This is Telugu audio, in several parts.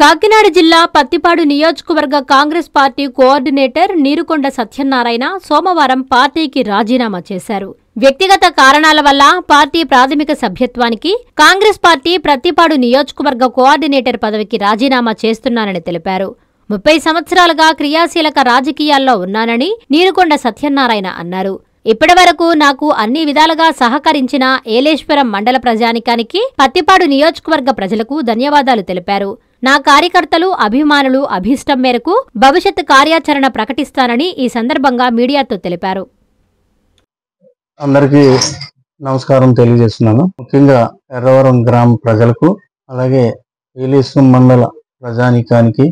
కాకినాడ జిల్లా పత్తిపాడు నియోజకవర్గ కాంగ్రెస్ పార్టీ కోఆర్డినేటర్ నీరుకొండ సత్యనారాయణ సోమవారం పార్టీకి రాజీనామా చేశారు. వ్యక్తిగత కారణాల వల్ల పార్టీ ప్రాథమిక సభ్యత్వానికి కాంగ్రెస్ పార్టీ పత్తిపాడు నియోజకవర్గ కోఆర్డినేటర్ పదవికి రాజీనామా చేస్తున్నానని తెలిపారు. 30 సంవత్సరాలుగా క్రియాశీలక రాజకీయాల్లో ఉన్నానని నీరుకొండ సత్యనారాయణ అన్నారు. ఇప్పటివరకు నాకు అన్ని విధాలుగా సహకరించిన ఏలేశ్వరం మండల ప్రజానికానికి పత్తిపాడు నియోజకవర్గ ప్రజలకు ధన్యవాదాలు తెలిపారు. నా కార్యకర్తలు అభిమానులు అభీష్టం మేరకు భవిష్యత్ కార్యాచరణ ప్రకటిస్తానని ఈ సందర్భంగా మీడియాతో తెలిపారు. అందరికీ నమస్కారం తెలియజేస్తున్నాను. ముఖ్యంగా ఎర్రవరం గ్రామ ప్రజలకు, అలాగే ఏలేశ్వరం మండల ప్రజానికానికి,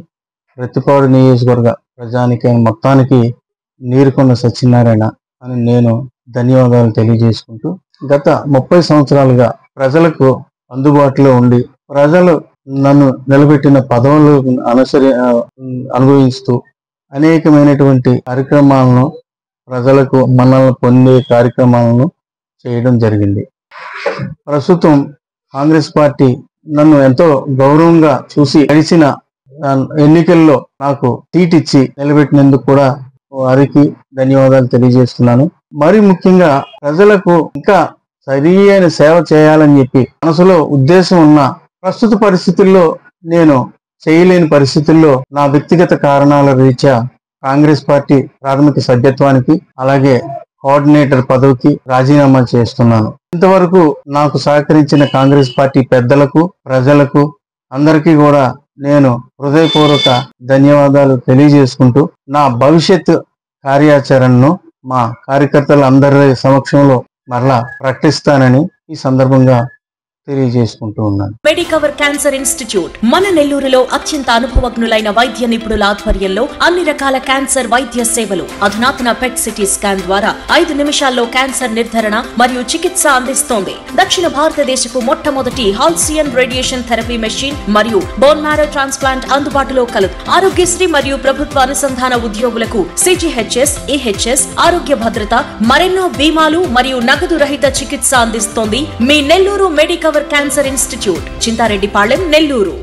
పత్తిపాడు నియోజకవర్గ ప్రజానికానికి మొత్తానికి నీరుకొండ సత్యనారాయణ అని నేను ధన్యవాదాలు తెలియజేసుకుంటూ, గత 30 సంవత్సరాలుగా ప్రజలకు అందుబాటులో ఉండి ప్రజలు నన్ను నిలబెట్టిన పదవులు అనుభవిస్తూ అనేకమైనటువంటి కార్యక్రమాలను, ప్రజలకు మనల్ని పొందే కార్యక్రమాలను చేయడం జరిగింది. ప్రస్తుతం కాంగ్రెస్ పార్టీ నన్ను ఎంతో గౌరవంగా చూసి గడిచిన ఎన్నికల్లో నాకు సీట్ ఇచ్చి నిలబెట్టినందుకు కూడా వారికి ధన్యవాదాలు తెలియజేస్తున్నాను. మరి ముఖ్యంగా ప్రజలకు ఇంకా సరి అయిన సేవ చేయాలని చెప్పి మనసులో ఉద్దేశం ఉన్న ప్రస్తుత పరిస్థితుల్లో నేను చేయలేని పరిస్థితుల్లో నా వ్యక్తిగత కారణాల రీత్యా కాంగ్రెస్ పార్టీ ప్రాథమిక సభ్యత్వానికి, అలాగే కోఆర్డినేటర్ పదవికి రాజీనామా చేస్తున్నాను. ఇంతవరకు నాకు సహకరించిన కాంగ్రెస్ పార్టీ పెద్దలకు, ప్రజలకు అందరికీ కూడా నేను హృదయపూర్వక ధన్యవాదాలు తెలియజేసుకుంటూ, నా భవిష్యత్ కార్యాచరణను మా కార్యకర్తల అందరి సమక్షంలో మరలా ప్రకటిస్తానని ఈ సందర్భంగా తెలియజేసుకుంటూ ఉన్నాను. మెడికవర్ క్యాన్సర్ ఇన్స్టిట్యూట్ మన నెల్లూరులో అత్యంత అనుభవజ్ఞులైన వైద్య నిపుణుల ఆధ్వర్యంలో అన్ని రకాల క్యాన్సర్ వైద్య సేవలు, అధునాతన పెట్ సిటీ స్కాన్ ద్వారా 5 నిమిషాల్లో క్యాన్సర్ నిర్ధారణ మరియు చికిత్స అందిస్తోంది. దక్షిణ భారతదేశపు మొట్టమొదటి హాల్సియన్ రేడియేషన్ థెరపీ మెషిన్ మరియు బోన్ మ్యారో ట్రాన్స్ప్లాంట్ అందుబాటులో కలదు. ఆరోగ్యశ్రీ మరియు ప్రభుత్వ అనుసంధాన ఉద్యోగులకు CGHS, EHS, ఆరోగ్య భద్రత, మరెన్నో బీమాలు మరియు నగదు రహిత చికిత్స అందిస్తోంది మీ Nellore Medicover cancer institute, Chintareddypalem, Nellore.